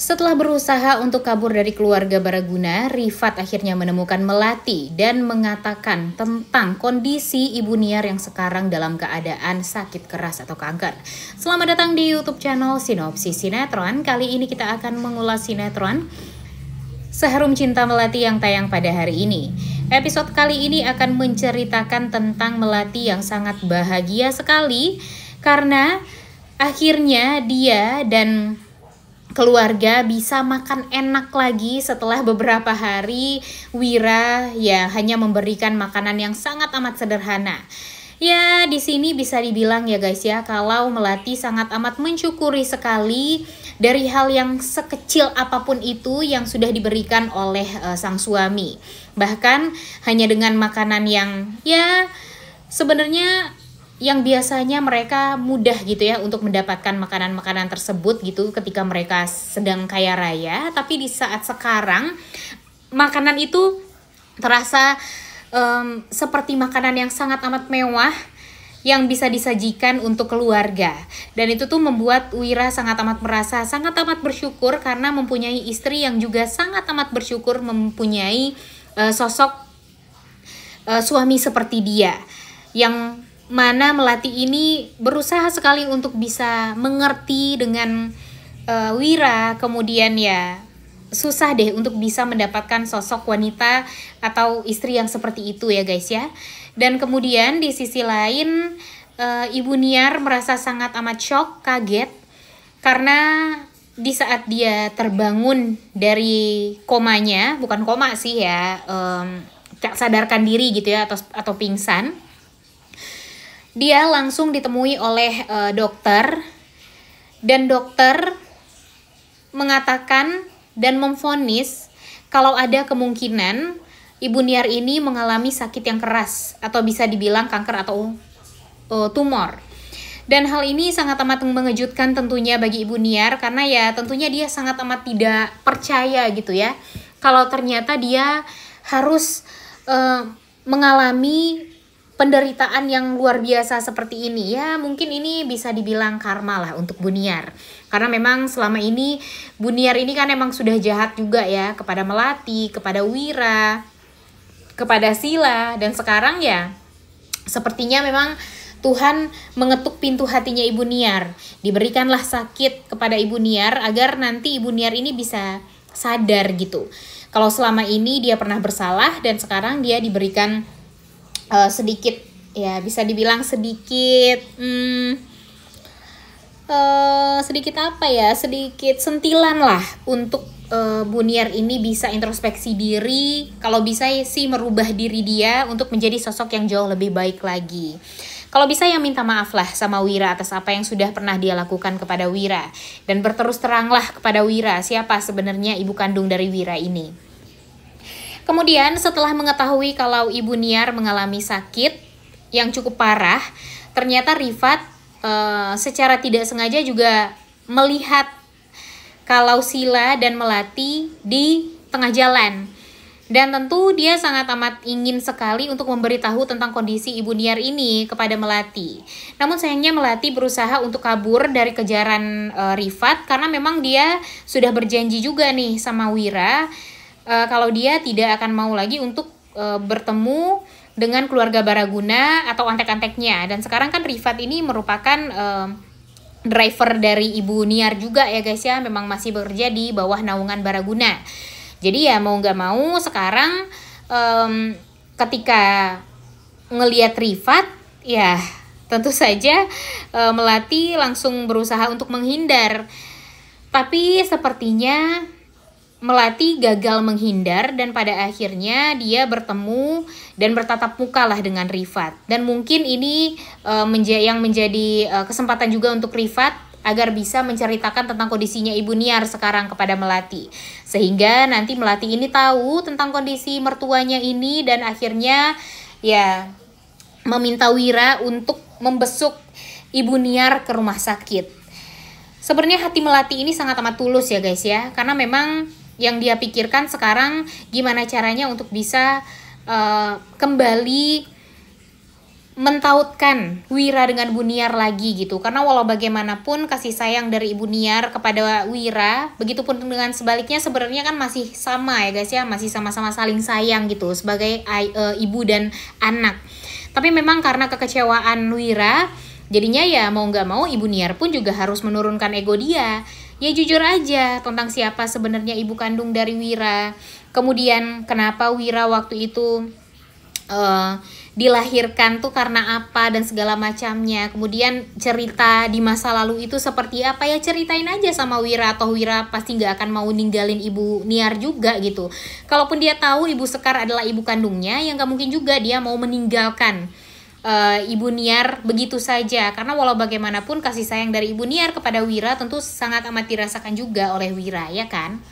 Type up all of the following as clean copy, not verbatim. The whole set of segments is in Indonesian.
Setelah berusaha untuk kabur dari keluarga Baraguna, Rifat akhirnya menemukan Melati dan mengatakan tentang kondisi Ibu Niar yang sekarang dalam keadaan sakit keras atau kanker. Selamat datang di YouTube channel Sinopsis Sinetron. Kali ini kita akan mengulas sinetron Seharum Cinta Melati yang tayang pada hari ini. Episode kali ini akan menceritakan tentang Melati yang sangat bahagia sekali karena akhirnya dia dan keluarga bisa makan enak lagi setelah beberapa hari Wira ya hanya memberikan makanan yang sangat amat sederhana. Ya, di sini bisa dibilang ya guys ya, kalau Melati sangat amat mensyukuri sekali dari hal yang sekecil apapun itu yang sudah diberikan oleh sang suami. Bahkan hanya dengan makanan yang ya sebenarnya yang biasanya mereka mudah gitu ya untuk mendapatkan makanan-makanan tersebut gitu ketika mereka sedang kaya raya, tapi di saat sekarang makanan itu terasa seperti makanan yang sangat amat mewah yang bisa disajikan untuk keluarga. Dan itu tuh membuat Wira sangat amat merasa sangat amat bersyukur karena mempunyai istri yang juga sangat amat bersyukur mempunyai sosok suami seperti dia, yang mana Melati ini berusaha sekali untuk bisa mengerti dengan Wira, kemudian ya susah deh untuk bisa mendapatkan sosok wanita atau istri yang seperti itu ya guys ya. Dan kemudian di sisi lain Ibu Niar merasa sangat amat shock, kaget karena di saat dia terbangun dari komanya, bukan koma sih ya, tak sadarkan diri gitu ya atau pingsan, dia langsung ditemui oleh dokter, dan dokter mengatakan dan memvonis kalau ada kemungkinan Ibu Niar ini mengalami sakit yang keras atau bisa dibilang kanker atau tumor. Dan hal ini sangat amat mengejutkan tentunya bagi Ibu Niar karena ya tentunya dia sangat amat tidak percaya gitu ya kalau ternyata dia harus mengalami penderitaan yang luar biasa seperti ini. Ya mungkin ini bisa dibilang karma lah untuk Bu Niar, karena memang selama ini Bu Niar ini kan emang sudah jahat juga ya kepada Melati, kepada Wira, kepada Sila, dan sekarang ya sepertinya memang Tuhan mengetuk pintu hatinya Ibu Niar. Diberikanlah sakit kepada Ibu Niar agar nanti Ibu Niar ini bisa sadar gitu kalau selama ini dia pernah bersalah, dan sekarang dia diberikan sedikit ya bisa dibilang sedikit sedikit apa ya, sedikit sentilan lah untuk Bu Niar ini bisa introspeksi diri, kalau bisa sih merubah diri dia untuk menjadi sosok yang jauh lebih baik lagi. Kalau bisa ya minta maaf lah sama Wira atas apa yang sudah pernah dia lakukan kepada Wira, dan berterus teranglah kepada Wira siapa sebenarnya ibu kandung dari Wira ini. Kemudian setelah mengetahui kalau Ibu Niar mengalami sakit yang cukup parah, ternyata Rifat secara tidak sengaja juga melihat kalau Sila dan Melati di tengah jalan. Dan tentu dia sangat amat ingin sekali untuk memberitahu tentang kondisi Ibu Niar ini kepada Melati. Namun sayangnya Melati berusaha untuk kabur dari kejaran Rifat karena memang dia sudah berjanji juga nih sama Wira kalau dia tidak akan mau lagi untuk bertemu dengan keluarga Baraguna atau antek-anteknya. Dan sekarang kan Rifat ini merupakan driver dari Ibu Niar juga ya guys ya, memang masih bekerja di bawah naungan Baraguna. Jadi ya mau nggak mau sekarang ketika ngelihat Rifat ya tentu saja Melati langsung berusaha untuk menghindar. Tapi sepertinya Melati gagal menghindar dan pada akhirnya dia bertemu dan bertatap muka lah dengan Rifat. Dan mungkin ini yang menjadi kesempatan juga untuk Rifat agar bisa menceritakan tentang kondisinya Ibu Niar sekarang kepada Melati. Sehingga nanti Melati ini tahu tentang kondisi mertuanya ini dan akhirnya ya meminta Wira untuk membesuk Ibu Niar ke rumah sakit. Sebenarnya hati Melati ini sangat amat tulus ya guys ya, karena memang yang dia pikirkan sekarang gimana caranya untuk bisa kembali mentautkan Wira dengan Ibu Niar lagi gitu. Karena walau bagaimanapun kasih sayang dari Ibu Niar kepada Wira, begitupun dengan sebaliknya sebenarnya kan masih sama ya guys ya, masih sama-sama saling sayang gitu sebagai ibu dan anak. Tapi memang karena kekecewaan Wira, jadinya ya mau nggak mau Ibu Niar pun juga harus menurunkan ego dia. Ya jujur aja tentang siapa sebenarnya ibu kandung dari Wira. Kemudian kenapa Wira waktu itu dilahirkan tuh karena apa dan segala macamnya. Kemudian cerita di masa lalu itu seperti apa, ya ceritain aja sama Wira, atau Wira pasti nggak akan mau ninggalin Ibu Niar juga gitu. Kalaupun dia tahu Ibu Sekar adalah ibu kandungnya, ya nggak mungkin juga dia mau meninggalkan Ibu Niar begitu saja. Karena walau bagaimanapun kasih sayang dari Ibu Niar kepada Wira tentu sangat amat dirasakan juga oleh Wira, ya kan.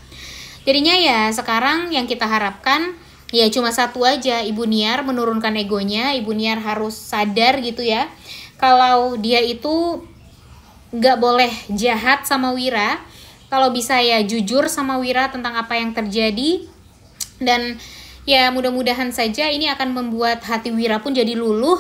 Jadinya ya sekarang yang kita harapkan ya cuma satu aja, Ibu Niar menurunkan egonya. Ibu Niar harus sadar gitu ya, kalau dia itu nggak boleh jahat sama Wira. Kalau bisa ya jujur sama Wira tentang apa yang terjadi. Dan ya mudah-mudahan saja ini akan membuat hati Wira pun jadi luluh.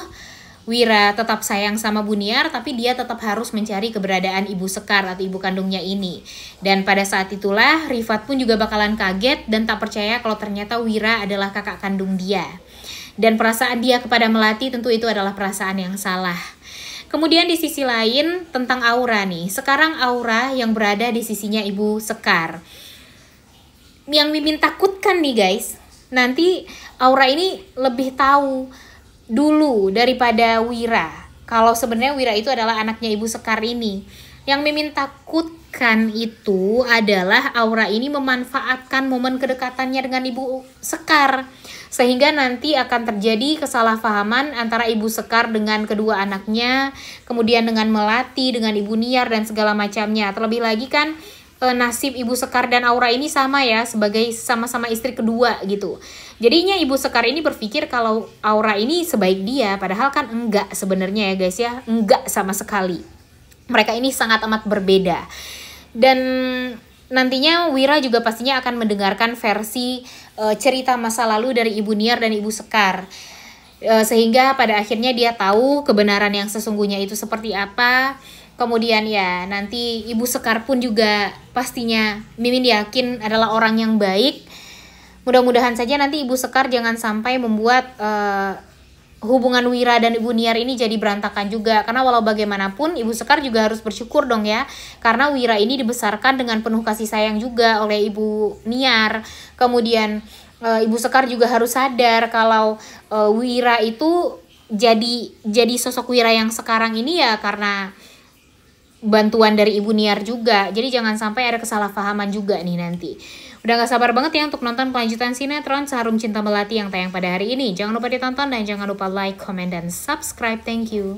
Wira tetap sayang sama Bu Niar, tapi dia tetap harus mencari keberadaan Ibu Sekar atau ibu kandungnya ini. Dan pada saat itulah Rifat pun juga bakalan kaget dan tak percaya kalau ternyata Wira adalah kakak kandung dia. Dan perasaan dia kepada Melati tentu itu adalah perasaan yang salah. Kemudian di sisi lain tentang Aura nih. Sekarang Aura yang berada di sisinya Ibu Sekar. Yang Mimin takutkan nih guys, nanti Aura ini lebih tahu dulu daripada Wira kalau sebenarnya Wira itu adalah anaknya Ibu Sekar ini. Yang Mimin takutkan itu adalah Aura ini memanfaatkan momen kedekatannya dengan Ibu Sekar, sehingga nanti akan terjadi kesalahpahaman antara Ibu Sekar dengan kedua anaknya, kemudian dengan Melati, dengan Ibu Niar dan segala macamnya. Terlebih lagi kan nasib Ibu Sekar dan Aura ini sama ya, sebagai sama-sama istri kedua gitu. Jadinya Ibu Sekar ini berpikir kalau Aura ini sebaik dia, padahal kan enggak sebenarnya ya guys ya, enggak sama sekali. Mereka ini sangat amat berbeda. Dan nantinya Wira juga pastinya akan mendengarkan versi cerita masa lalu dari Ibu Niar dan Ibu Sekar. Sehingga pada akhirnya dia tahu kebenaran yang sesungguhnya itu seperti apa. Kemudian ya nanti Ibu Sekar pun juga pastinya Mimin yakin adalah orang yang baik. Mudah-mudahan saja nanti Ibu Sekar jangan sampai membuat hubungan Wira dan Ibu Niar ini jadi berantakan juga. Karena walau bagaimanapun Ibu Sekar juga harus bersyukur dong ya. Karena Wira ini dibesarkan dengan penuh kasih sayang juga oleh Ibu Niar. Kemudian Ibu Sekar juga harus sadar kalau Wira itu jadi sosok Wira yang sekarang ini ya karena bantuan dari Ibu Niar juga. Jadi jangan sampai ada kesalahpahaman juga nih nanti. Udah gak sabar banget ya untuk nonton kelanjutan sinetron Seharum Cinta Melati yang tayang pada hari ini. Jangan lupa ditonton dan jangan lupa like, comment, dan subscribe. Thank you.